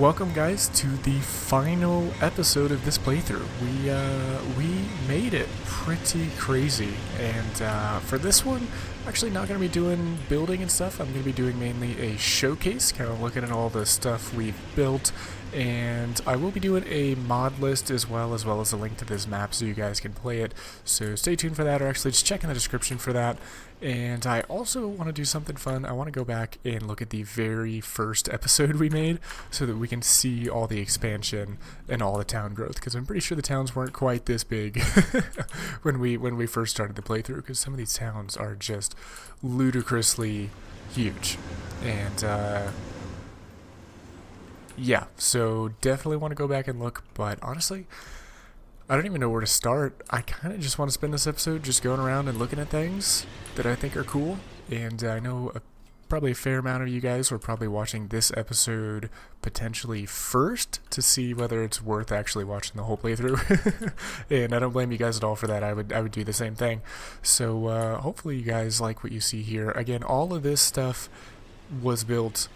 Welcome, guys, to the final episode of this playthrough. We made it pretty crazy, and for this one, I'm actually not going to be doing building and stuff. I'm going to be doing mainly a showcase, kind of looking at all the stuff we've built, and I will be doing a mod list as well as a link to this map so you guys can play it. So stay tuned for that, or actually just check in the description for that. And I also want to do something fun. I want to go back and look at the very first episode we made so that we can see all the expansion and all the town growth, because I'm pretty sure the towns weren't quite this big when we first started the playthrough, because some of these towns are just ludicrously huge. And yeah, so definitely want to go back and look, but honestly, I don't even know where to start. I kind of just want to spend this episode just going around and looking at things that I think are cool, and I know probably a fair amount of you guys were probably watching this episode potentially first to see whether it's worth actually watching the whole playthrough. And I don't blame you guys at all for that. I would do the same thing. So hopefully you guys like what you see here. Again, all of this stuff was built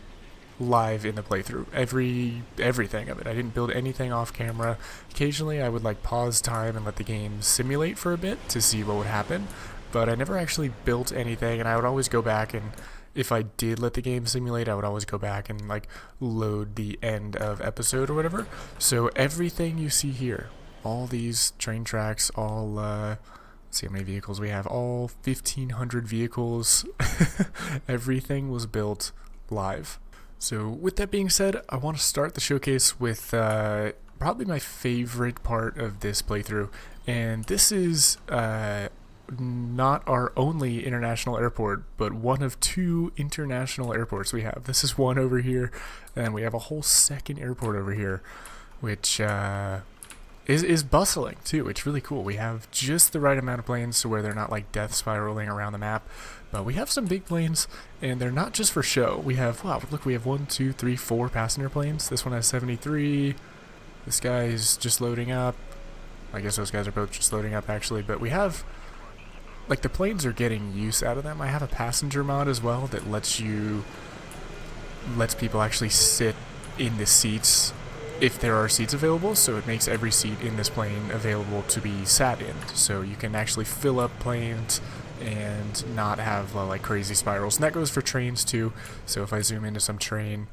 live in the playthrough. Everything of it. I didn't build anything off camera. Occasionally I would like pause time and let the game simulate for a bit to see what would happen, but I never actually built anything, and I would always go back, and if I did let the game simulate, I would always go back and like load the end of episode or whatever. So everything you see here, all these train tracks, all let's see how many vehicles we have, all 1,500 vehicles, everything was built live. So with that being said, I want to start the showcase with probably my favorite part of this playthrough, and this is not our only international airport, but one of two international airports we have. This is one over here, and we have a whole second airport over here, which is bustling too. It's really cool. We have just the right amount of planes to where they're not like death spiraling around the map, but we have some big planes, and they're not just for show. We have, wow, look, we have 1, 2, 3, 4 passenger planes. This one has 73. This guy is just loading up. I guess those guys are both just loading up actually, but we have, like, the planes are getting use out of them. I have a passenger mod as well that lets people actually sit in the seats if there are seats available, so it makes every seat in this plane available to be sat in. So you can actually fill up planes and not have like crazy spirals. And that goes for trains too. So if I zoom into some train,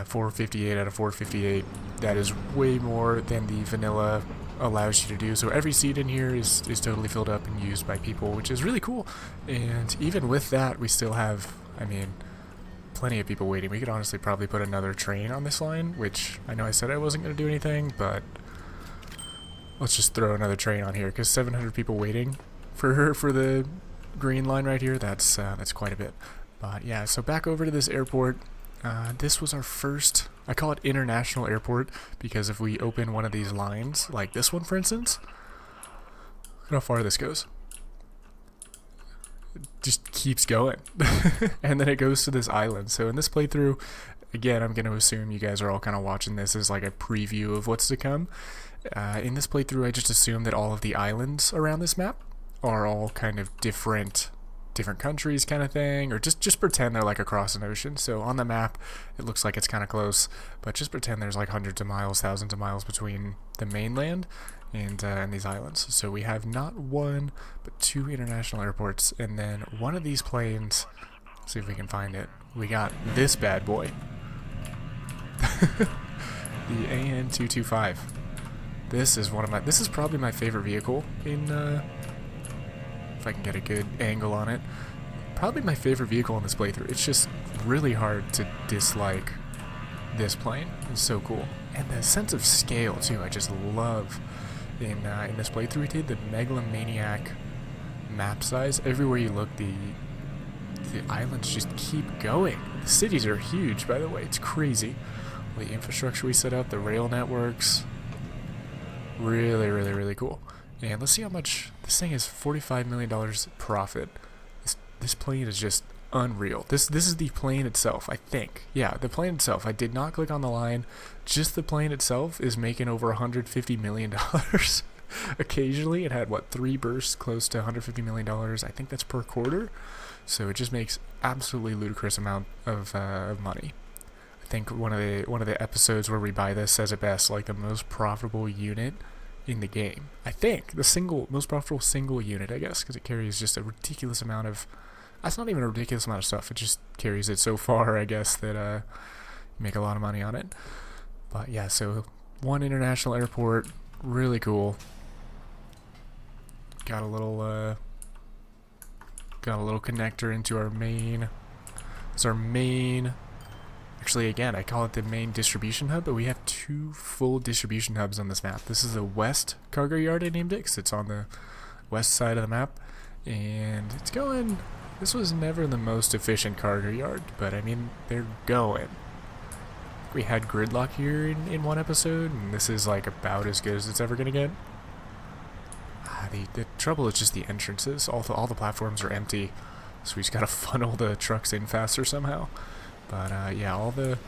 458 out of 458, that is way more than the vanilla allows you to do. So every seat in here is totally filled up and used by people, which is really cool. And even with that, we still have, I mean, plenty of people waiting. We could honestly probably put another train on this line, which I know I said I wasn't going to do anything, but let's just throw another train on here, because 700 people waiting for the green line right here, that's quite a bit. But yeah, so back over to this airport. This was our first, I call it international airport, because if we open one of these lines, like this one for instance, look how far this goes. It just keeps going. And then it goes to this island. So in this playthrough, again, I'm going to assume you guys are all kind of watching this as like a preview of what's to come. In this playthrough, I just assume that all of the islands around this map are all kind of different countries kind of thing, or just pretend they're like across an ocean. So on the map it looks like it's kind of close, but just pretend there's like hundreds of miles, thousands of miles between the mainland and these islands. So we have not one but two international airports, and then one of these planes, let's see if we can find it, we got this bad boy. The AN-225. This is probably my favorite vehicle in if I can get a good angle on it. Probably my favorite vehicle in this playthrough. It's just really hard to dislike this plane. It's so cool. And the sense of scale too, I just love in this playthrough we did. The Megalomaniac map size. Everywhere you look, the islands just keep going. The cities are huge, by the way. It's crazy. The infrastructure we set up, the rail networks. Really, really, really cool. And let's see how much this thing is. $45 million profit. This plane is just unreal. This is the plane itself, I think. Yeah, the plane itself. I did not click on the line. Just the plane itself is making over $150 million. Occasionally, it had, what, 3 bursts close to $150 million. I think that's per quarter. So it just makes absolutely ludicrous amount of money. I think one of the episodes where we buy this says it best, like the most profitable unit in the game. I think the most profitable single unit, I guess, because it carries just a ridiculous amount of. That's not even a ridiculous amount of stuff. It just carries it so far, I guess, that you make a lot of money on it. But yeah, so one international airport, really cool. Got a little connector into our main. It's our main. Actually, again, I call it the main distribution hub, but we have 2 full distribution hubs on this map. This is the west cargo yard, I named it, because it's on the west side of the map. And it's going. This was never the most efficient cargo yard, but I mean, they're going. We had gridlock here in one episode, and this is like about as good as it's ever going to get. The trouble is just the entrances. All the platforms are empty, so we just got to funnel the trucks in faster somehow. But yeah, all the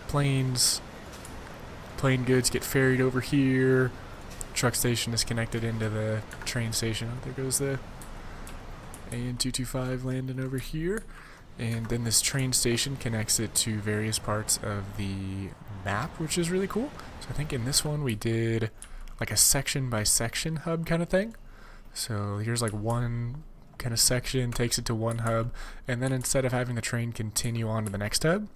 plane goods get ferried over here. Truck station is connected into the train station. Oh, there goes the AN225 landing over here. And then this train station connects it to various parts of the map, which is really cool. So I think in this one we did like a section by section hub kind of thing. So here's like one kind of section, takes it to one hub, and then instead of having the train continue on to the next hub,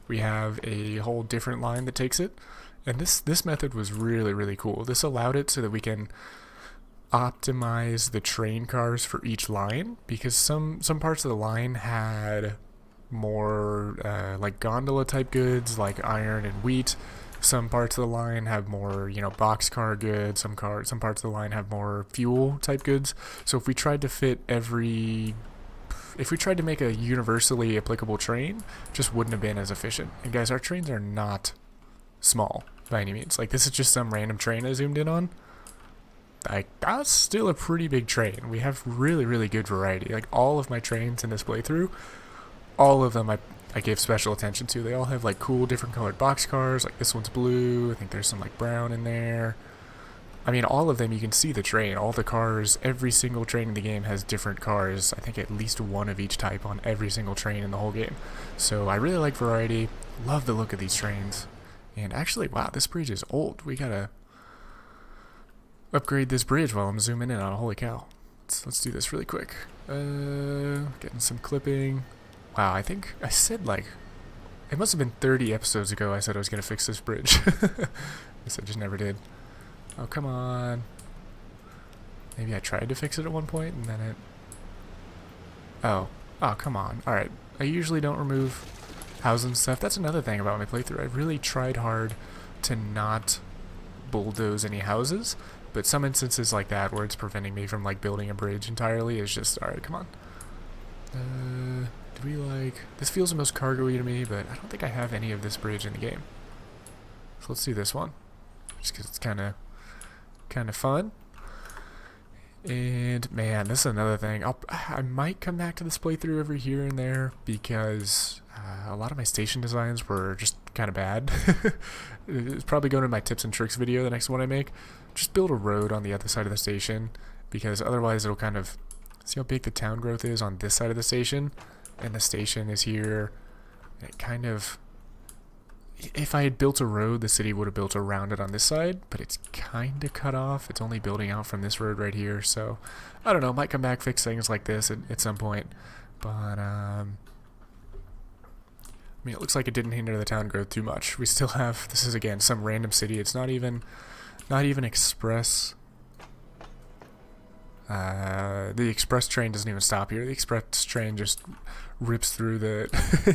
we have a whole different line that takes it. And this method was really cool. This allowed it so that we can optimize the train cars for each line, because some parts of the line had more like gondola type goods like iron and wheat. Some parts of the line have more, boxcar goods. Some parts of the line have more fuel type goods. So if we tried to make a universally applicable train, it just wouldn't have been as efficient. And guys, our trains are not small by any means. Like, this is just some random train I zoomed in on. Like, that's still a pretty big train. We have really good variety. Like, all of my trains in this playthrough, all of them I gave special attention to. They all have like cool different colored boxcars. Like this one's blue. I think there's some like brown in there. I mean, all of them, you can see the train. All the cars, every single train in the game has different cars. I think at least one of each type on every single train in the whole game. So I really like variety. Love the look of these trains. And actually, wow, this bridge is old. We gotta upgrade this bridge while I'm zooming in on it. Holy cow. Let's do this really quick. Getting some clipping. Wow, I think I said like, it must have been 30 episodes ago I said I was going to fix this bridge. Guess I just never did. Oh, come on. Maybe I tried to fix it at one point and then it... Oh, come on. Alright, I usually don't remove houses and stuff. That's another thing about my playthrough. I really tried hard to not bulldoze any houses, but some instances like that where it's preventing me from like building a bridge entirely is just, alright, come on. Do we like... This feels the most cargo-y to me, but I don't think I have any of this bridge in the game. So let's do this one. Just because it's kind of fun. And, man, this is another thing. I might come back to this playthrough every here and there, because a lot of my station designs were just kind of bad. It's probably going to my tips and tricks video, the next one I make. Just build a road on the other side of the station, because otherwise it'll kind of... See how big the town growth is on this side of the station? And the station is here. And it kind of... If I had built a road, the city would have built around it on this side, but it's kind of cut off. It's only building out from this road right here, so... I don't know, might come back, fix things like this at some point. But, I mean, it looks like it didn't hinder the town growth too much. We still have... This is, again, some random city. It's not even express... the express train doesn't even stop here. The express train just rips through the...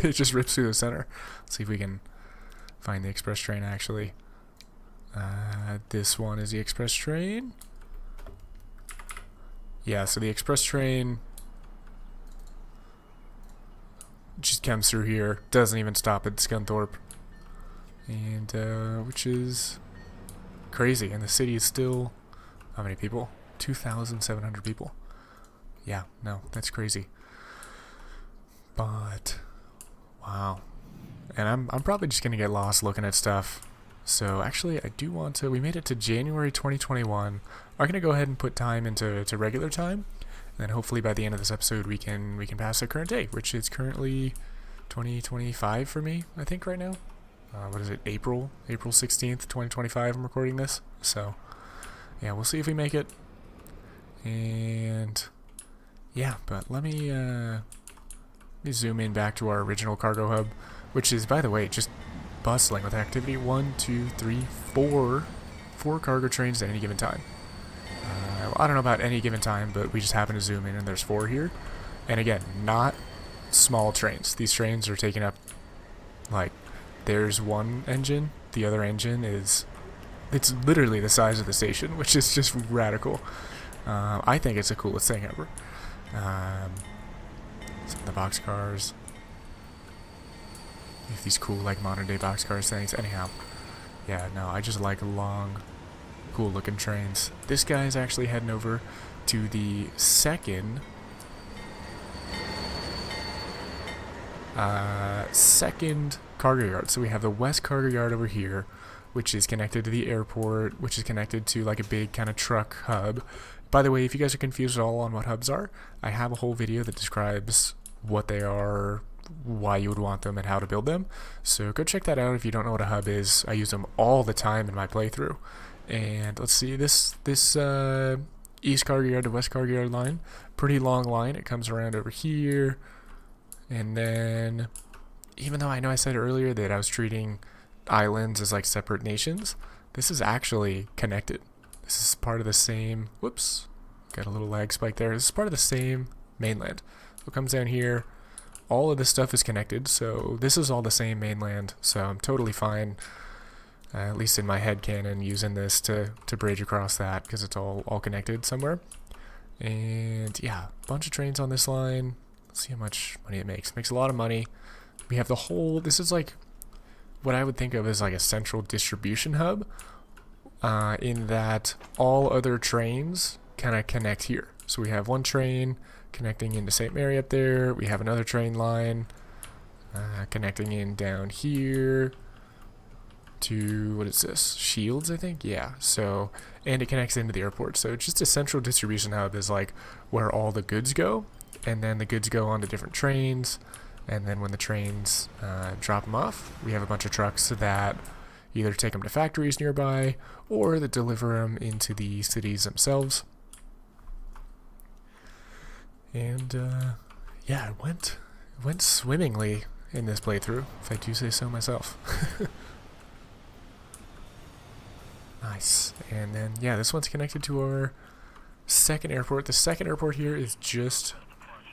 it just rips through the center. Let's see if we can find the express train, actually. This one is the express train. Yeah, so the express train just comes through here. Doesn't even stop at Scunthorpe. And, which is crazy. And the city is still... How many people? 2,700 people. Yeah, no, that's crazy. But wow. And I'm probably just gonna get lost looking at stuff. So actually I do want to... We made it to January 2021. I'm gonna go ahead and put time into regular time. And then hopefully by the end of this episode we can pass the current day, which is currently 2025 for me, I think, right now. What is it, April 16th, 2025 I'm recording this. So, yeah, we'll see if we make it. And, yeah, but let me zoom in back to our original cargo hub, which is, by the way, just bustling with activity. 1, 2, 3, 4 cargo trains at any given time. I don't know about any given time, but we just happen to zoom in and there's 4 here. And again, not small trains. These trains are taking up, like, there's one engine, the other engine is, it's literally the size of the station, which is just radical. I think it's the coolest thing ever. Some of the boxcars. We have these cool, like, modern day boxcars things. Anyhow, yeah, no, I just like long, cool looking trains. This guy is actually heading over to the second cargo yard. So we have the west cargo yard over here, which is connected to the airport, which is connected to like a big kind of truck hub. By the way, if you guys are confused at all on what hubs are, I have a whole video that describes what they are, why you would want them, and how to build them. So go check that out if you don't know what a hub is. I use them all the time in my playthrough. And let's see, this east cargo yard to west cargo yard line, pretty long line. It comes around over here. And then, even though I know I said earlier that I was treating islands as like separate nations, this is actually connected. This is part of the same, whoops, got a little lag spike there. This is part of the same mainland. So it comes down here, all of this stuff is connected, so this is all the same mainland, so I'm totally fine, at least in my head canon, using this to bridge across that, because it's all connected somewhere. And yeah, a bunch of trains on this line. Let's see how much money it makes. It makes a lot of money. We have the whole, this is like what I would think of as like a central distribution hub, in that all other trains kind of connect here. So we have one train connecting into St. Mary up there. We have another train line connecting in down here to, what is this? Shields, I think? Yeah. So, and it connects into the airport. So it's just a central distribution hub is like where all the goods go. And then the goods go onto different trains. And then when the trains drop them off, we have a bunch of trucks that either take them to factories nearby or that deliver them into the cities themselves. And yeah, it went swimmingly in this playthrough, if I do say so myself. Nice. And then yeah, this one's connected to our second airport. The second airport here is just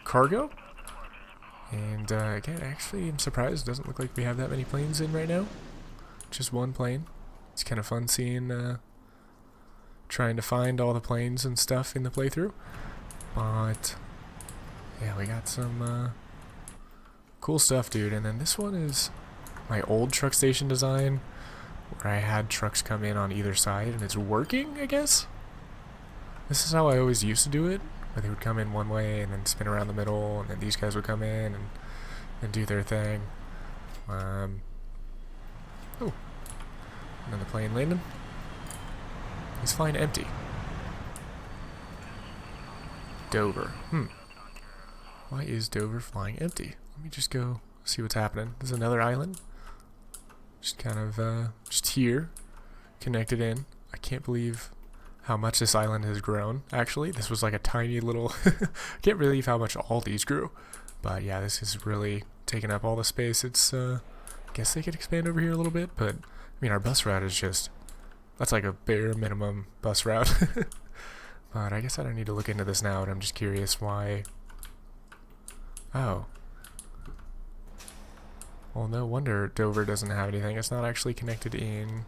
cargo. And again, actually, I'm surprised. It doesn't look like we have that many planes in right now. Just one plane. It's kind of fun seeing, trying to find all the planes and stuff in the playthrough. But yeah, we got some cool stuff, dude. And then this one is my old truck station design, where I had trucks come in on either side, and it's working, I guess. This is how I always used to do it, where they would come in one way and then spin around the middle, and then these guys would come in and do their thing. Oh, another plane landing. He's flying empty. Dover. Why is Dover flying empty? Let me just go see what's happening. There's another island. Just kind of, just here. Connected in. I can't believe how much this island has grown, actually. This was like a tiny little... I can't believe how much all these grew. But yeah, this is really taking up all the space. It's, I guess they could expand over here a little bit, but, I mean, our bus route is just... That's like a bare minimum bus route. But I guess I don't need to look into this now, and I'm just curious why... Oh. Well, no wonder Dover doesn't have anything. It's not actually connected in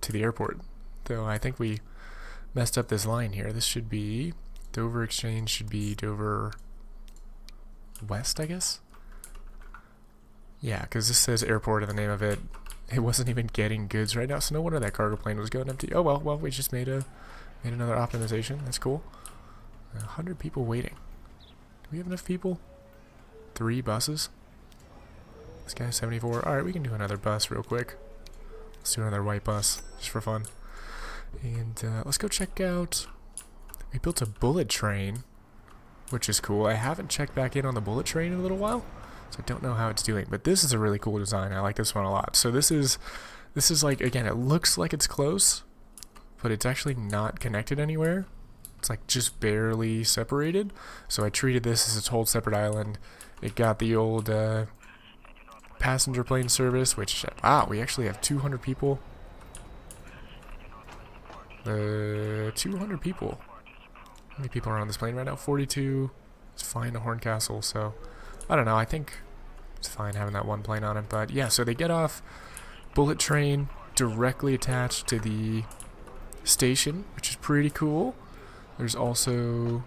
to the airport. Though I think we messed up this line here. This should be... Dover Exchange should be Dover West, I guess? Yeah, because this says airport in the name of it. It wasn't even getting goods right now, so no wonder that cargo plane was going empty. Oh, well, we just made another optimization. That's cool. 100 people waiting. Do we have enough people? 3 buses? This guy's 74. Alright, we can do another bus real quick. Let's do another white bus, just for fun. And let's go check out... We built a bullet train, which is cool. I haven't checked back in on the bullet train in a little while. So I don't know how it's doing, but this is a really cool design. I like this one a lot. So this is like, again, it looks like it's close, but it's actually not connected anywhere. It's like just barely separated. So I treated this as its whole separate island. It got the old passenger plane service, which, wow, we actually have 200 people. 200 people. How many people are on this plane right now? 42. It's flying to Horncastle, so I don't know. I think it's fine having that one plane on it. But yeah, so they get off bullet train directly attached to the station, which is pretty cool. There's also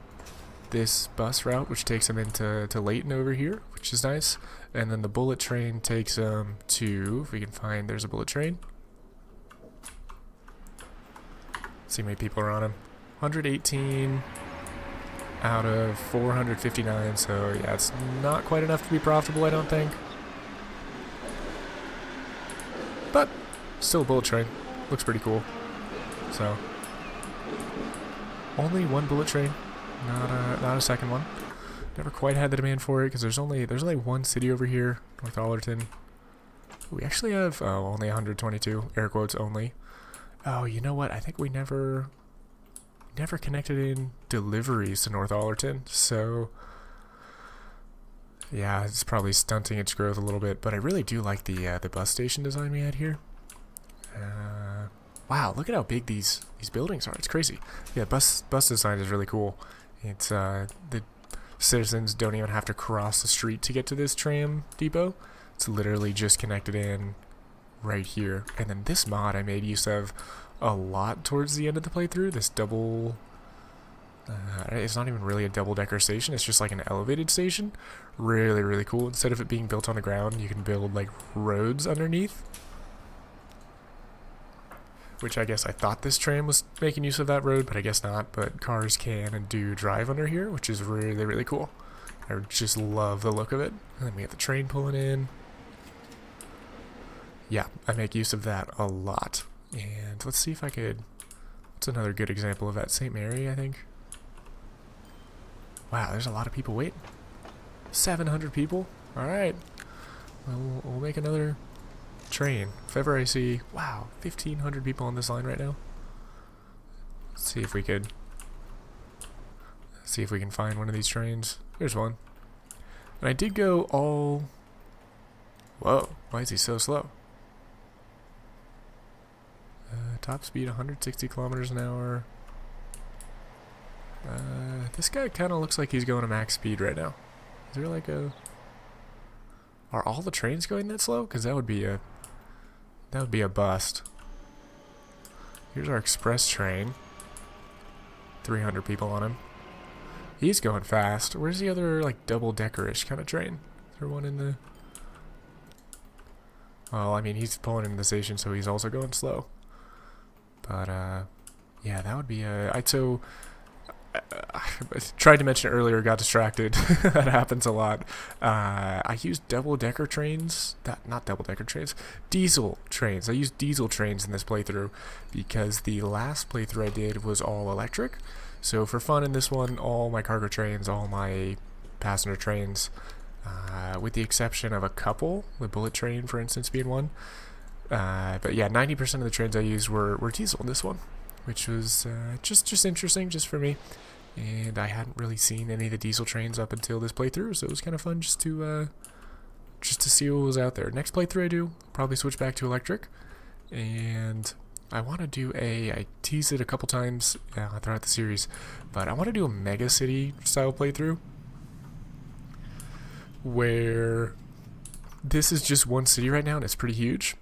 this bus route, which takes them into Layton over here, which is nice. And then the bullet train takes them to, if we can find, there's a bullet train. Let's see how many people are on them. 118 out of 459, so yeah, it's not quite enough to be profitable, I don't think. But still a bullet train. Looks pretty cool. So only one bullet train, not a second one. Never quite had the demand for it because there's only one city over here, North Allerton. We actually have only 122, air quotes only. Oh, you know what? I think we never connected in deliveries to North Allerton, so yeah, it's probably stunting its growth a little bit. But I really do like the bus station design we had here. Wow, look at how big these buildings are. It's crazy. Yeah, bus design is really cool. It's the citizens don't even have to cross the street to get to this tram depot. It's literally just connected in right here. And then this mod I made use of a lot towards the end of the playthrough. This double, it's not even really a double-decker station. It's just like an elevated station. Really, really cool. Instead of it being built on the ground, you can build like roads underneath. Which I guess I thought this tram was making use of that road, but I guess not. But cars can and do drive under here, which is really, really cool. I just love the look of it. And then we have the train pulling in. Yeah, I make use of that a lot. And let's see if I could... What's another good example of that? St. Mary, I think. Wow, there's a lot of people waiting. 700 people? Alright. Well, we'll make another train. If ever I see... Wow, 1,500 people on this line right now. Let's see if we could... See if we can find one of these trains. There's one. And I did go all... Whoa, why is he so slow? Top speed 160 kilometers an hour. This guy kind of looks like he's going to max speed right now. Is there like a... Are all the trains going that slow? Because that would be a bust. Here's our express train. 300 people on him. He's going fast. Where's the other like double-decker-ish kind of train? Is there one in the... Well, I mean, he's pulling into the station, so he's also going slow. But, yeah, that would be a... I tried to mention it earlier, got distracted. That happens a lot. I used double-decker trains. Not double-decker trains. Diesel trains. I used diesel trains in this playthrough because the last playthrough I did was all electric. So for fun in this one, all my cargo trains, all my passenger trains, with the exception of a couple, the bullet train, for instance, being one. But yeah, 90% of the trains I used were diesel in this one, which was just interesting, just for me. And I hadn't really seen any of the diesel trains up until this playthrough, so it was kind of fun just to see what was out there. Next playthrough I do, probably switch back to electric, and I want to do I teased it a couple times throughout the series, but I want to do a mega city style playthrough where this is just one city right now and it's pretty huge,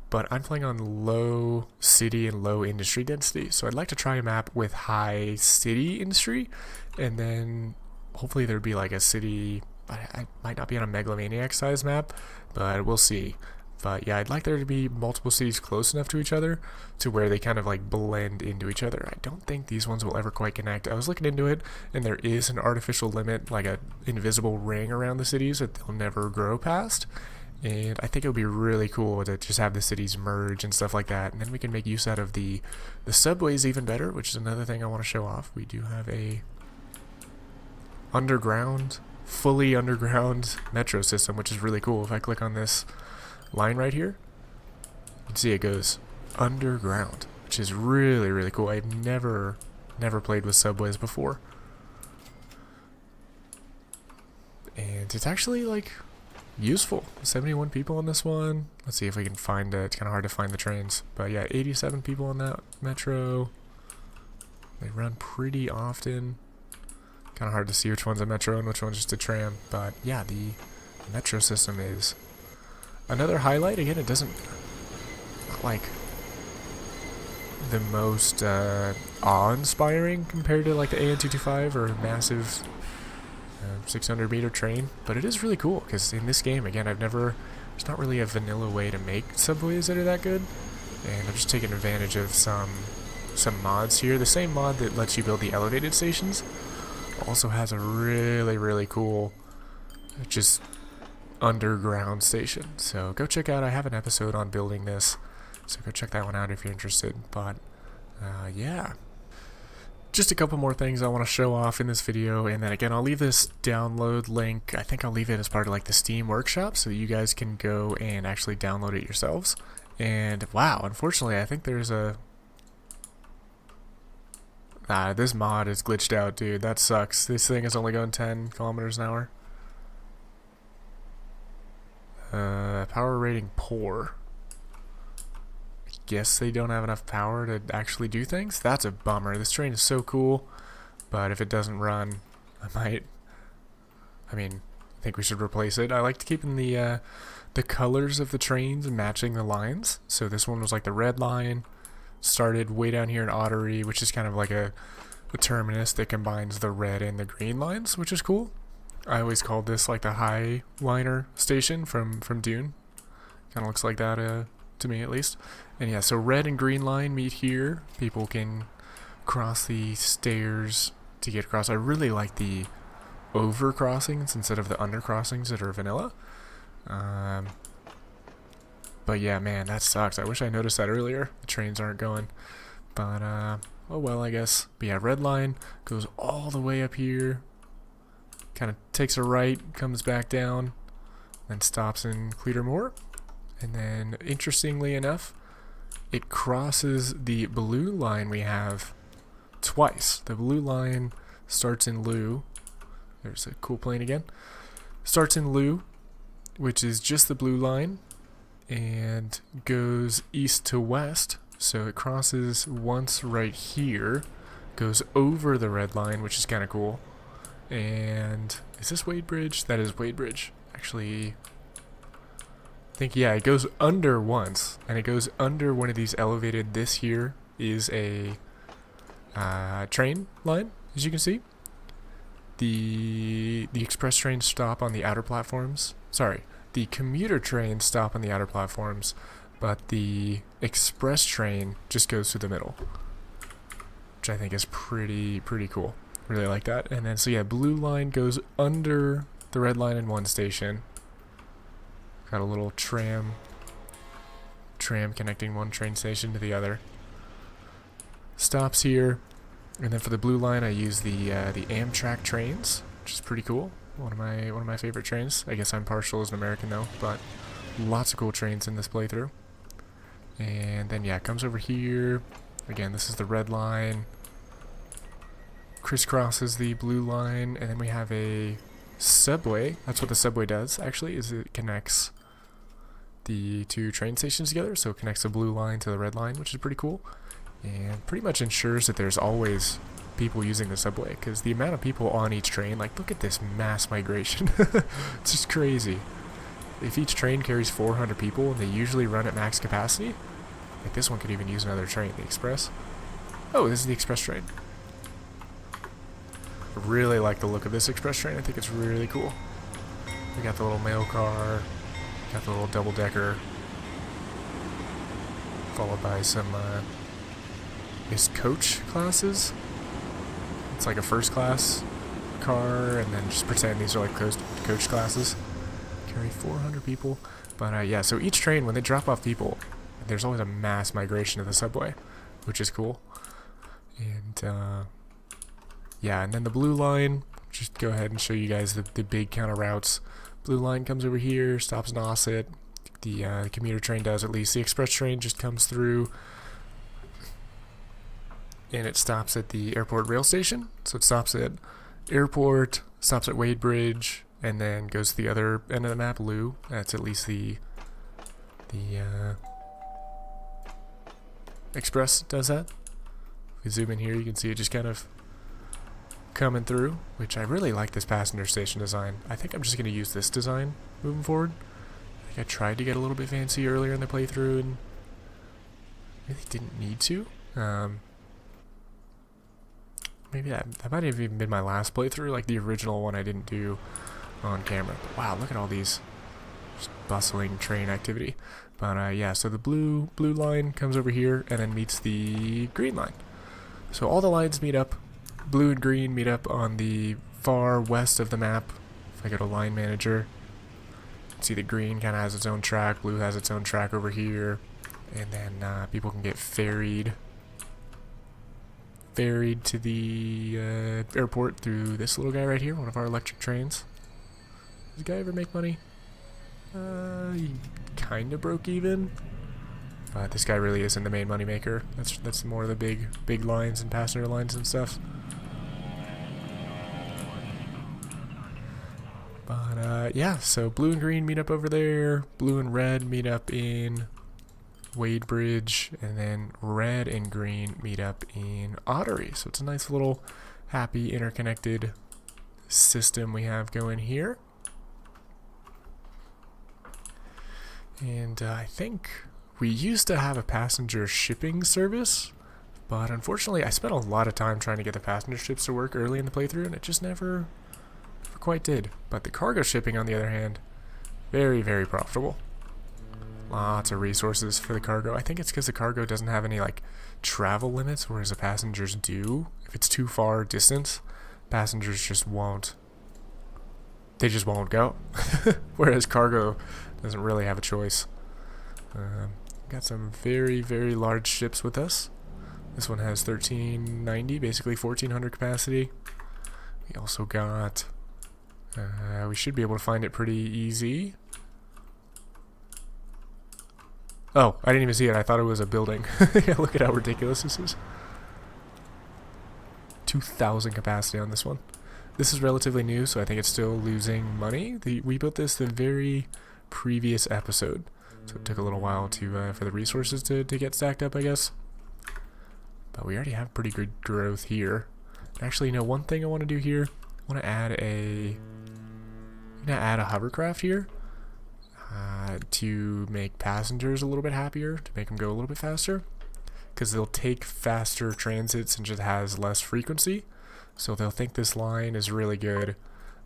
but I'm playing on low city and low industry density. So I'd like to try a map with high city industry, and then hopefully there'd be like a city. I might not be on a Megalomaniac size map, but we'll see. But yeah, I'd like there to be multiple cities close enough to each other to where they kind of like blend into each other. I don't think these ones will ever quite connect. I was looking into it, and there is an artificial limit, like an invisible ring around the cities that they'll never grow past. And I think it would be really cool to just have the cities merge and stuff like that. And then we can make use out of the subways even better, which is another thing I want to show off. We do have a underground fully underground metro system, which is really cool. If I click on this line right here, you can see it goes underground, which is really, really cool. I've never played with subways before. And it's actually, like, useful. 71 people on this one. Let's see if we can find it. It's kind of hard to find the trains. But yeah, 87 people on that metro. They run pretty often. Kind of hard to see which one's a metro and which one's just a tram. But yeah, the metro system is another highlight. Again, it doesn't, not like the most awe-inspiring compared to like the AN225 or a massive 600 meter train, but it is really cool because in this game, again, there's not really a vanilla way to make subways that are that good, and I'm just taking advantage of some mods here. The same mod that lets you build the elevated stations also has a really, really cool just underground station, so go check out. I have an episode on building this, so go check that one out if you're interested. But yeah, just a couple more things I want to show off in this video, and then again, I'll leave this download link. I think I'll leave it as part of like the Steam workshop so that you guys can go and actually download it yourselves. And wow, unfortunately, I think there's a this mod is glitched out, dude. That sucks. This thing is only going 10 kilometers an hour. Power rating poor. Guess they don't have enough power to actually do things. That's a bummer. This train is so cool, but if it doesn't run, I think we should replace it. I liked keeping the colors of the trains matching the lines. So this one was like the red line, started way down here in Ottery, which is kind of like a terminus that combines the red and the green lines, which is cool. I always called this like the high liner station from Dune. Kind of looks like that to me at least. And yeah, so red and green line meet here. People can cross the stairs to get across. I really like the over crossings instead of the under crossings that are vanilla. But yeah, man, that sucks. I wish I noticed that earlier. The trains aren't going. But oh well, I guess. But yeah, red line goes all the way up here. Kind of takes a right, comes back down, then stops in Cleatormore. And then, interestingly enough, it crosses the blue line we have twice. The blue line starts in Lou. There's a cool plane again. Starts in Lou, which is just the blue line, and goes east to west. So it crosses once right here, goes over the red line, which is kind of cool. And is this Wadebridge? That is Wadebridge. Actually, I think, yeah, it goes under once, and it goes under one of these elevated. This here is a train line, as you can see. The express trains stop on the outer platforms. Sorry, the commuter trains stop on the outer platforms, but the express train just goes through the middle, which I think is pretty cool. Really like that. And then, so yeah, blue line goes under the red line in one station. Got a little tram connecting one train station to the other. Stops here, and then for the blue line, I use the Amtrak trains, which is pretty cool. One of my favorite trains. I guess I'm partial as an American though, but lots of cool trains in this playthrough. And then yeah, it comes over here. Again, this is the red line. Crisscrosses the blue line, and then we have a subway. That's what the subway does, actually, is it connects the two train stations together. So it connects the blue line to the red line, which is pretty cool, and pretty much ensures that there's always people using the subway, because the amount of people on each train, like, look at this mass migration. It's just crazy. If each train carries 400 people and they usually run at max capacity, like this one could even use another train, the express. Oh, this is the express train. I really like the look of this express train. I think it's really cool. We got the little mail car, got the little double-decker, followed by some coach classes. It's like a first class car, and then just pretend these are like coach classes. Carry 400 people. But yeah, so each train, when they drop off people, there's always a mass migration to the subway, which is cool. And yeah, and then the blue line, just go ahead and show you guys the big kind of routes. Blue line comes over here, stops in Osset. The commuter train does, at least. The express train just comes through, and it stops at the airport rail station. So it stops at airport, stops at Wade Bridge, and then goes to the other end of the map, Lou. That's at least the express does that. If we zoom in here, you can see it just kind of coming through, which I really like this passenger station design. I think I'm just going to use this design moving forward. I think I tried to get a little bit fancy earlier in the playthrough and really didn't need to. Maybe that might have even been my last playthrough, like the original one I didn't do on camera. But wow, look at all these just bustling train activity. But yeah, so the blue line comes over here and then meets the green line. So all the lines meet up. Blue and green meet up on the far west of the map. If I go to line manager, you can see the green kind of has its own track, blue has its own track over here, and then people can get ferried to the airport through this little guy right here, one of our electric trains. Does the guy ever make money? He kind of broke even, but this guy really isn't the main money maker. That's more of the big lines and passenger lines and stuff. But yeah, so blue and green meet up over there, blue and red meet up in Wade Bridge, and then red and green meet up in Ottery. So it's a nice little happy interconnected system we have going here. And I think we used to have a passenger shipping service, but unfortunately I spent a lot of time trying to get the passenger ships to work early in the playthrough, and it just never quite did. But the cargo shipping, on the other hand, very, very profitable. Lots of resources for the cargo. I think it's because the cargo doesn't have any like travel limits, whereas the passengers do. If it's too far distance, passengers just won't. They just won't go. Whereas cargo doesn't really have a choice. Got some very, very large ships with us. This one has 1390, basically 1400 capacity. We also got. We should be able to find it pretty easy. Oh, I didn't even see it. I thought it was a building. Yeah, look at how ridiculous this is. 2,000 capacity on this one. This is relatively new, so I think it's still losing money. We built this the very previous episode, so it took a little while to for the resources to get stacked up, I guess. But we already have pretty good growth here. Actually, you know, one thing I want to do here, I want to add a hovercraft here to make passengers a little bit happier, to make them go a little bit faster, because they'll take faster transits and just has less frequency, so they'll think this line is really good.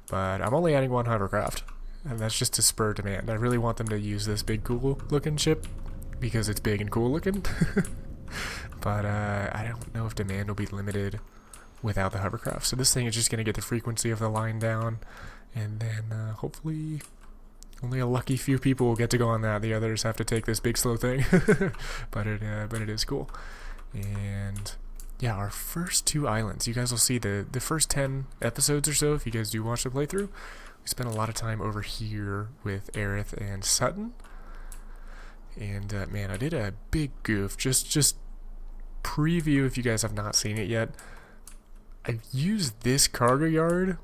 But I'm only adding one hovercraft, and that's just to spur demand. I really want them to use this big cool looking ship because it's big and cool looking. But I don't know if demand will be limited without the hovercraft. So this thing is just going to get the frequency of the line down, and then hopefully only a lucky few people will get to go on that. The others have to take this big slow thing. but it is cool. And yeah, our first two islands, you guys will see the first 10 episodes or so if you guys do watch the playthrough. We spent a lot of time over here with Aerith and Sutton. And man, I did a big goof. Just preview if you guys have not seen it yet. I used this cargo yard,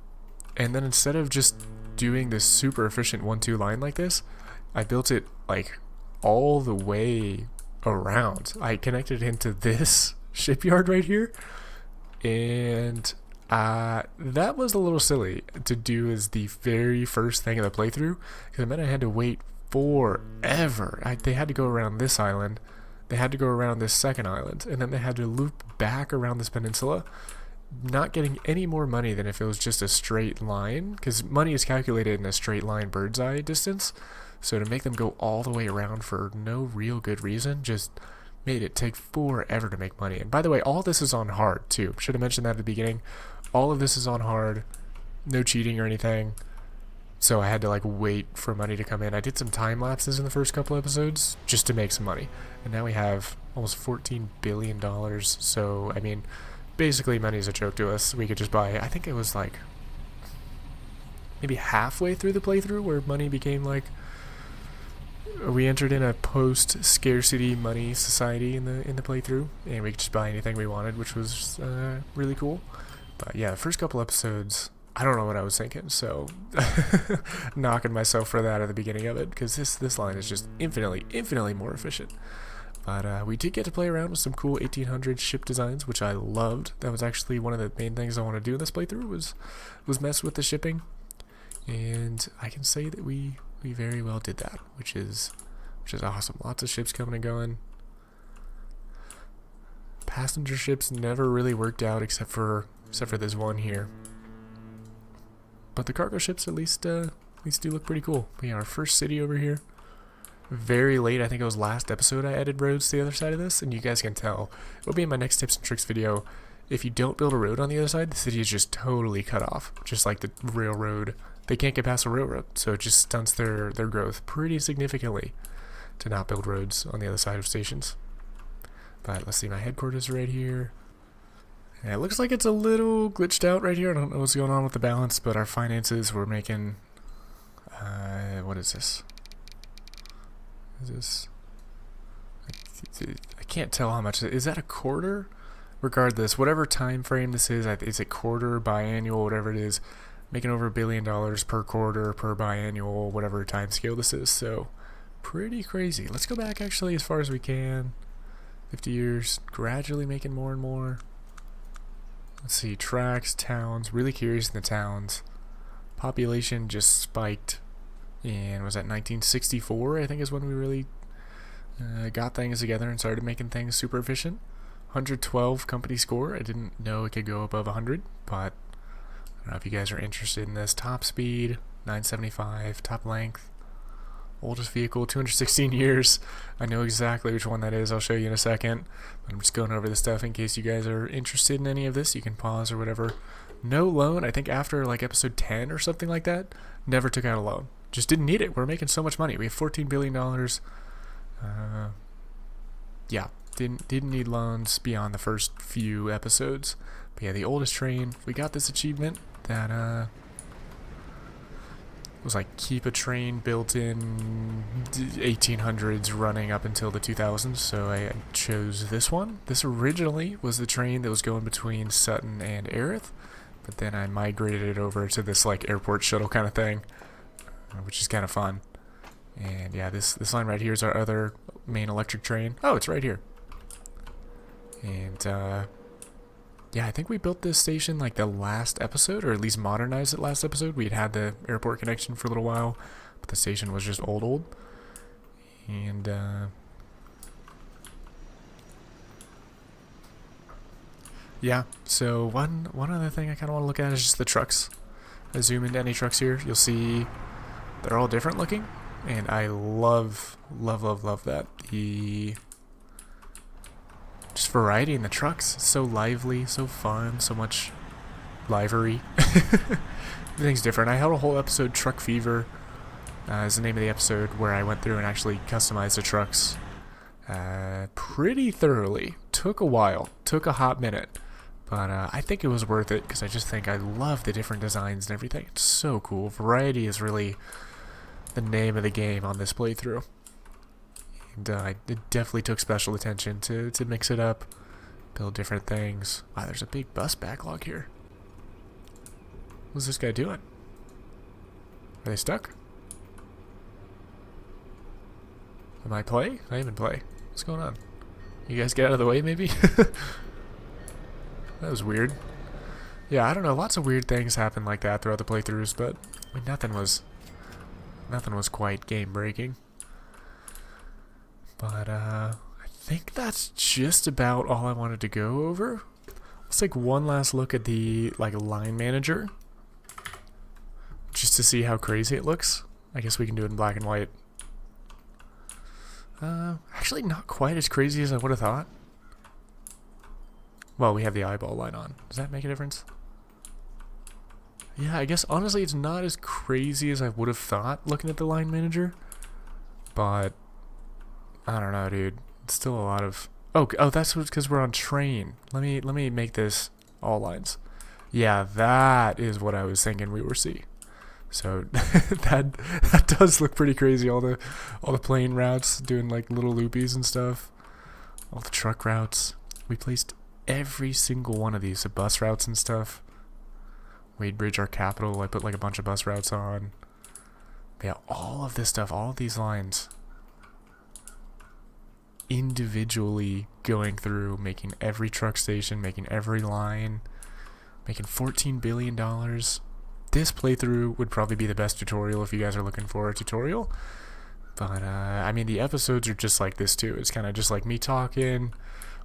and then instead of just doing this super efficient 1-2 line like this, I built it like all the way around. I connected it into this shipyard right here, and that was a little silly to do as the very first thing of the playthrough, because it meant I had to wait forever. They had to go around this island, they had to go around this second island, and then they had to loop back around this peninsula, not getting any more money than if it was just a straight line, because money is calculated in a straight line bird's eye distance. So to make them go all the way around for no real good reason just made it take forever to make money. And by the way, all this is on hard too. Should have mentioned that at the beginning. All of this is on hard, no cheating or anything. So I had to like wait for money to come in. I did some time lapses in the first couple episodes just to make some money, and now we have almost $14 billion. So I mean, basically money is a joke to us. We could just buy, I think it was like maybe halfway through the playthrough where money became like, we entered in a post-scarcity money society in the playthrough, and we could just buy anything we wanted, which was really cool. But yeah, the first couple episodes, I don't know what I was thinking, so knocking myself for that at the beginning of it, because this line is just infinitely more efficient. But we did get to play around with some cool 1800s ship designs, which I loved. That was actually one of the main things I want to do in this playthrough was mess with the shipping, and I can say that we very well did that, which is awesome. Lots of ships coming and going. Passenger ships never really worked out except for this one here. But the cargo ships at least do look pretty cool. We have our first city over here. Very late, I think it was last episode, I added roads to the other side of this, and you guys can tell. It'll be in my next tips and tricks video. If you don't build a road on the other side, the city is just totally cut off, just like the railroad. They can't get past a railroad, so it just stunts their growth pretty significantly to not build roads on the other side of stations. But let's see, my headquarters are right here. Yeah, it looks like it's a little glitched out right here. I don't know what's going on with the balance, but our finances were making... what is this? I can't tell how much. Is that a quarter? Regardless, whatever time frame this is it quarter, biannual, whatever it is, making over $1 billion per quarter, per biannual, whatever time scale this is. So pretty crazy. Let's go back actually as far as we can. 50 years, gradually making more and more. Let's see, tracks, towns, really curious in the towns. Population just spiked, and was that 1964, I think, is when we really got things together and started making things super efficient. 112 company score. I didn't know it could go above 100, but I don't know if you guys are interested in this. Top speed, 975, top length. Oldest vehicle, 216 years. I know exactly which one that is. I'll show you in a second. But I'm just going over the stuff in case you guys are interested in any of this. You can pause or whatever. No loan, I think after like episode 10 or something like that. Never took out a loan. Just didn't need it. We're making so much money. We have $14 billion. Yeah, didn't need loans beyond the first few episodes. But yeah, the oldest train. We got this achievement that was like keep a train built in 1800s running up until the 2000s, so I chose this one. This originally was the train that was going between Sutton and Erith, but then I migrated it over to this like airport shuttle kind of thing, which is kind of fun. And yeah, this line right here is our other main electric train. Oh, it's right here. And yeah, I think we built this station like the last episode, or at least modernized it last episode. We had the airport connection for a little while, but the station was just old. And yeah, so one other thing I kind of want to look at is just the trucks. I zoom into any trucks here, you'll see they're all different looking, and I love that. The just variety in the trucks. It's so lively, so fun, so much livery. Everything's different. I had a whole episode, Truck Fever, is the name of the episode, where I went through and actually customized the trucks pretty thoroughly. Took a while, took a hot minute, but I think it was worth it because I just think I love the different designs and everything. It's so cool. Variety is really the name of the game on this playthrough. And I definitely took special attention to mix it up, build different things. Wow, there's a big bus backlog here. What's this guy doing? Are they stuck? Am I play? I am in play. What's going on? You guys get out of the way, maybe? That was weird. Yeah, I don't know. Lots of weird things happen like that throughout the playthroughs, but I mean, nothing was quite game breaking. But I think that's just about all I wanted to go over. Let's take one last look at the line manager, just to see how crazy it looks. I guess we can do it in black and white. Actually, not quite as crazy as I would have thought. Well, we have the eyeball line on. Does that make a difference? Yeah, I guess honestly it's not as crazy as I would have thought looking at the line manager, but I don't know, dude. It's still a lot of... Oh, that's because we're on train. Let me make this all lines. Yeah, that is what I was thinking we were seeing. So that does look pretty crazy. All the plane routes doing like little loopies and stuff. All the truck routes. We placed every single one of these, the bus routes and stuff. Wadebridge, our capital, I put like a bunch of bus routes on. Yeah, all of this stuff, all of these lines individually going through, making every truck station, making every line, making $14 billion. This playthrough would probably be the best tutorial if you guys are looking for a tutorial. But, I mean, the episodes are just like this too. It's kind of just like me talking,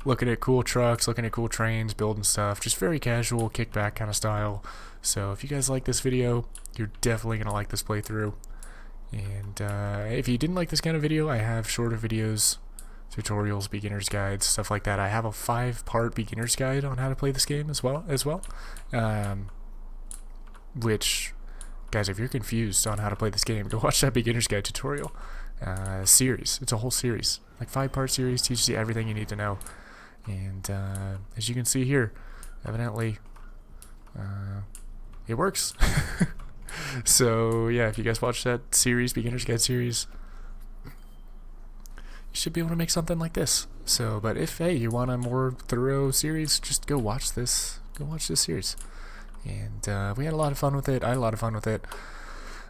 looking at cool trucks, looking at cool trains, building stuff. Just very casual, kickback kind of style. So if you guys like this video, you're definitely going to like this playthrough. And if you didn't like this kind of video, I have shorter videos, tutorials, beginner's guides, stuff like that. I have a 5-part beginner's guide on how to play this game as well. Which, guys, if you're confused on how to play this game, go watch that beginner's guide tutorial series. It's a whole series, like 5-part series, teaches you everything you need to know. And as you can see here, evidently it works. So yeah, if you guys watch that series, beginner's guide series, you should be able to make something like this. So, but if, hey, you want a more thorough series, just go watch this series. And we had a lot of fun with it. I had a lot of fun with it.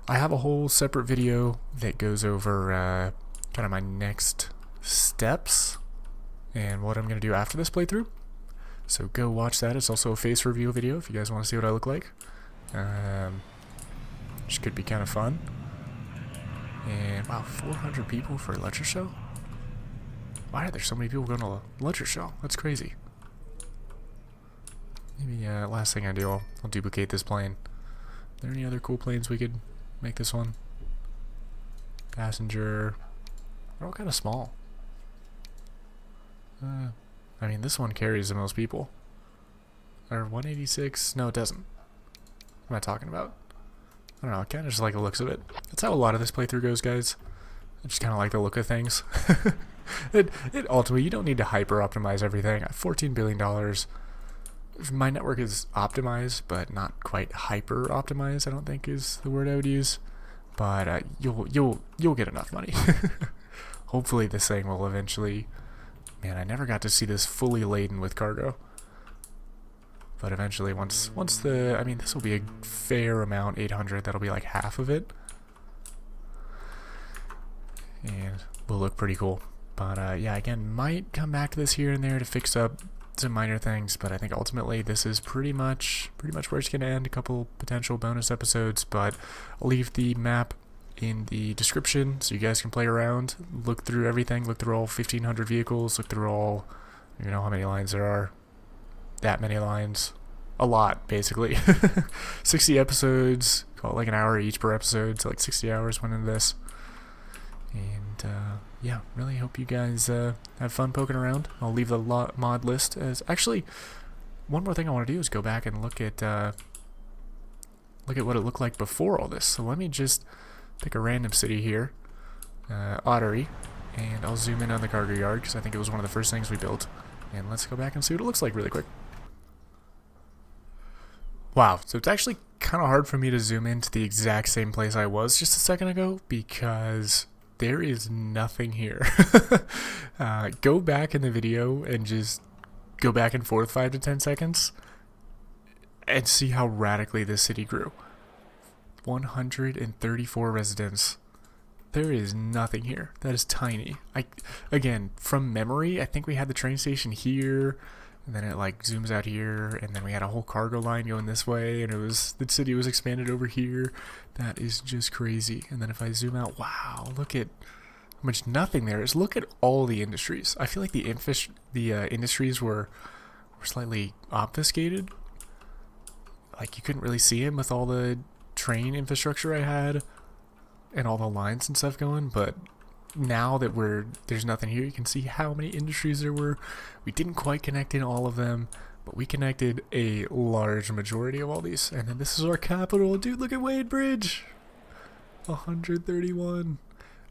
I have a whole separate video that goes over kind of my next steps and what I'm going to do after this playthrough. So go watch that. It's also a face review video if you guys want to see what I look like. Which could be kind of fun. And wow, 400 people for a lecture show? Why are there so many people going to a lecture show? That's crazy. Maybe last thing I do, I'll duplicate this plane. Are there any other cool planes we could make this one? Passenger. They're all kind of small. I mean, this one carries the most people. Or 186? No, it doesn't. What am I talking about? I don't know, I kind of just like the looks of it. That's how a lot of this playthrough goes, guys. I just kind of like the look of things. It ultimately, you don't need to hyper-optimize everything. $14 billion. My network is optimized, but not quite hyper-optimized, I don't think is the word I would use. But you'll get enough money. Hopefully this thing will eventually... Man, I never got to see this fully laden with cargo. But eventually, once the... I mean, this will be a fair amount, 800. That'll be like half of it. And will look pretty cool. But yeah, again, might come back to this here and there to fix up some minor things. But I think ultimately this is pretty much where it's going to end. A couple potential bonus episodes. But I'll leave the map in the description so you guys can play around. Look through everything. Look through all 1,500 vehicles. Look through all... You know how many lines there are. That many lines. A lot, basically. 60 episodes. Call it like an hour each per episode. So like 60 hours went into this. And yeah, really hope you guys have fun poking around. I'll leave the mod list as... Actually, one more thing I want to do is go back and look at what it looked like before all this. So let me just pick a random city here. Ottery. And I'll zoom in on the cargo yard because I think it was one of the first things we built. And let's go back and see what it looks like really quick. Wow, so it's actually kind of hard for me to zoom into the exact same place I was just a second ago because there is nothing here. Go back in the video and just go back and forth 5 to 10 seconds and see how radically this city grew. 134 residents. There is nothing here. That is tiny. Again, from memory, I think we had the train station here, and then it like zooms out here, and then we had a whole cargo line going this way, and the city was expanded over here. That is just crazy. And then if I zoom out, wow, look at how much nothing there is. Look at all the industries. I feel like the industries were slightly obfuscated. Like you couldn't really see them with all the train infrastructure I had and all the lines and stuff going, but now that there's nothing here, you can see how many industries there were. We didn't quite connect in all of them, but we connected a large majority of all these. And then this is our capital. Dude, look at Wadebridge. 131.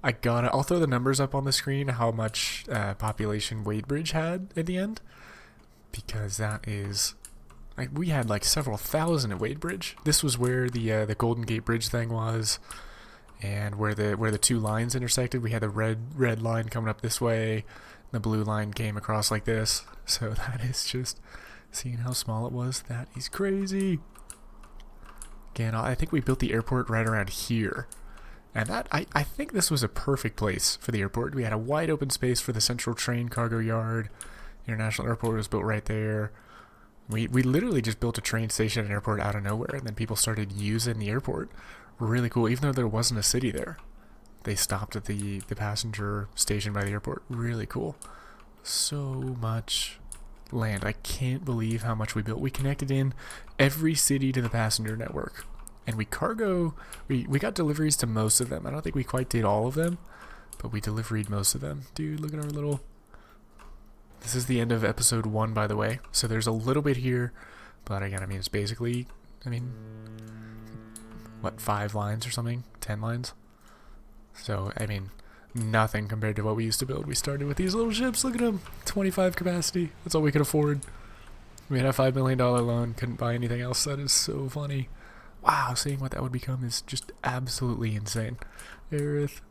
I'll throw the numbers up on the screen, how much population Wadebridge had at the end, because that is, we had like several thousand at Wadebridge. This was where the Golden Gate Bridge thing was, and where the two lines intersected. We had the red line coming up this way, the blue line came across like this. So that is just, seeing how small it was, that is crazy. Again, I think we built the airport right around here. And that, I think this was a perfect place for the airport. We had a wide open space for the central train cargo yard. International Airport was built right there. We literally just built a train station and airport out of nowhere, and then people started using the airport. Really cool, even though there wasn't a city there. They stopped at the passenger station by the airport. Really cool. So much land. I can't believe how much we built. We connected in every city to the passenger network. And we got deliveries to most of them. I don't think we quite did all of them, but we deliveried most of them. Dude, look at our little... This is the end of episode 1, by the way. So there's a little bit here, but again, I mean, it's basically, what, 5 lines or something? 10 lines? So, I mean, nothing compared to what we used to build. We started with these little ships. Look at them. 25 capacity. That's all we could afford. We had a $5 million loan. Couldn't buy anything else. That is so funny. Wow, seeing what that would become is just absolutely insane. Aerith.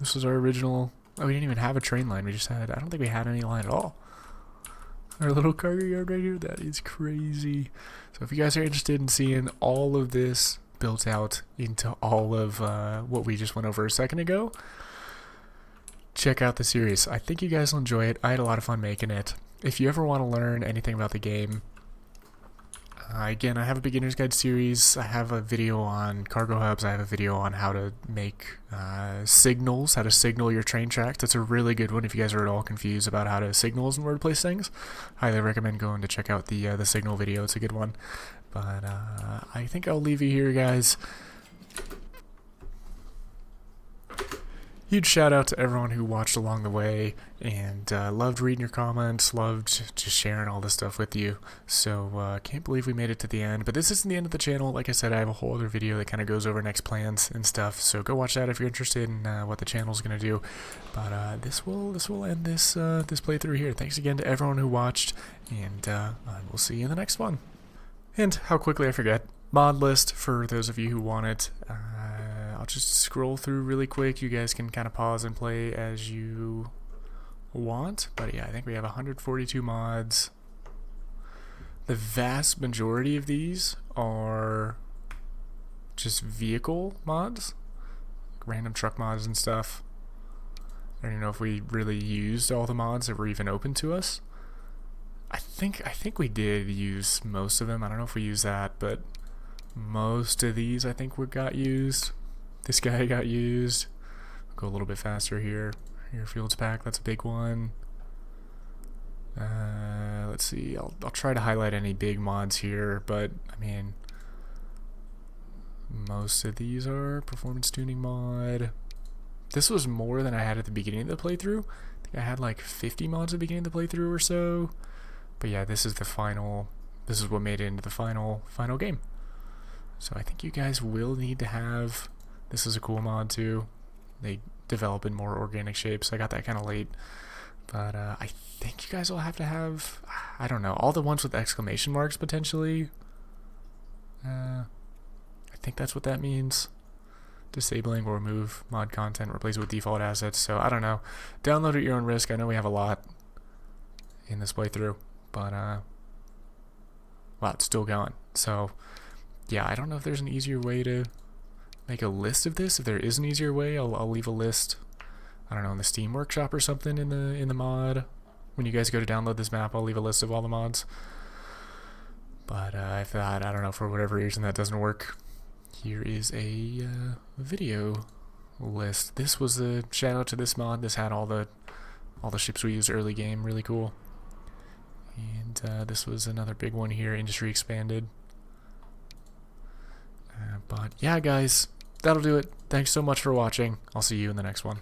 This was our original... Oh, we didn't even have a train line. We just had... I don't think we had any line at all. Our little cargo yard right here. That is crazy. So if you guys are interested in seeing all of this built out into all of what we just went over a second ago, check out the series. I think you guys will enjoy it. I had a lot of fun making it. If you ever want to learn anything about the game... again, I have a beginner's guide series. I have a video on cargo hubs. I have a video on how to make signals, how to signal your train tracks. That's a really good one if you guys are at all confused about how to signals and where to place things. Highly recommend going to check out the signal video. It's a good one. But I think I'll leave you here, guys. Huge shout out to everyone who watched along the way and loved reading your comments, loved just sharing all this stuff with you. So can't believe we made it to the end. But this isn't the end of the channel. Like I said, I have a whole other video that kind of goes over next plans and stuff. So go watch that if you're interested in what the channel's gonna do. But this will end this this playthrough here. Thanks again to everyone who watched, and we'll see you in the next one. And how quickly I forget. Modlist, for those of you who want it. I'll just scroll through really quick. You guys can kind of pause and play as you want. But yeah, I think we have 142 mods. The vast majority of these are just vehicle mods, like random truck mods and stuff. I don't even know if we really used all the mods that were even open to us. I think we did use most of them. I don't know if we used that, but most of these I think got used. This guy got used. Go a little bit faster here. Airfields pack, that's a big one. Let's see. I'll try to highlight any big mods here, but I mean, most of these are performance tuning mod. This was more than I had at the beginning of the playthrough. I think I had like 50 mods at the beginning of the playthrough or so. But yeah, this is the final. This is what made it into the final game. So I think you guys will need to have. This is a cool mod too. They develop in more organic shapes. I got that kind of late, but I think you guys will have to have. I don't know, all the ones with exclamation marks potentially. I think that's what that means. Disabling or remove mod content, replace it with default assets. So I don't know. Download at your own risk. I know we have a lot in this playthrough, but well, it's still going. So yeah, I don't know if there's an easier way to make a list of this. If there is an easier way, I'll leave a list. I don't know, in the Steam Workshop or something in the mod. When you guys go to download this map, I'll leave a list of all the mods. But if that, I don't know, for whatever reason that doesn't work, here is a video list. This was a shout out to this mod. This had all the ships we used early game. Really cool. And this was another big one here. Industry expanded. But yeah, guys, that'll do it. Thanks so much for watching. I'll see you in the next one.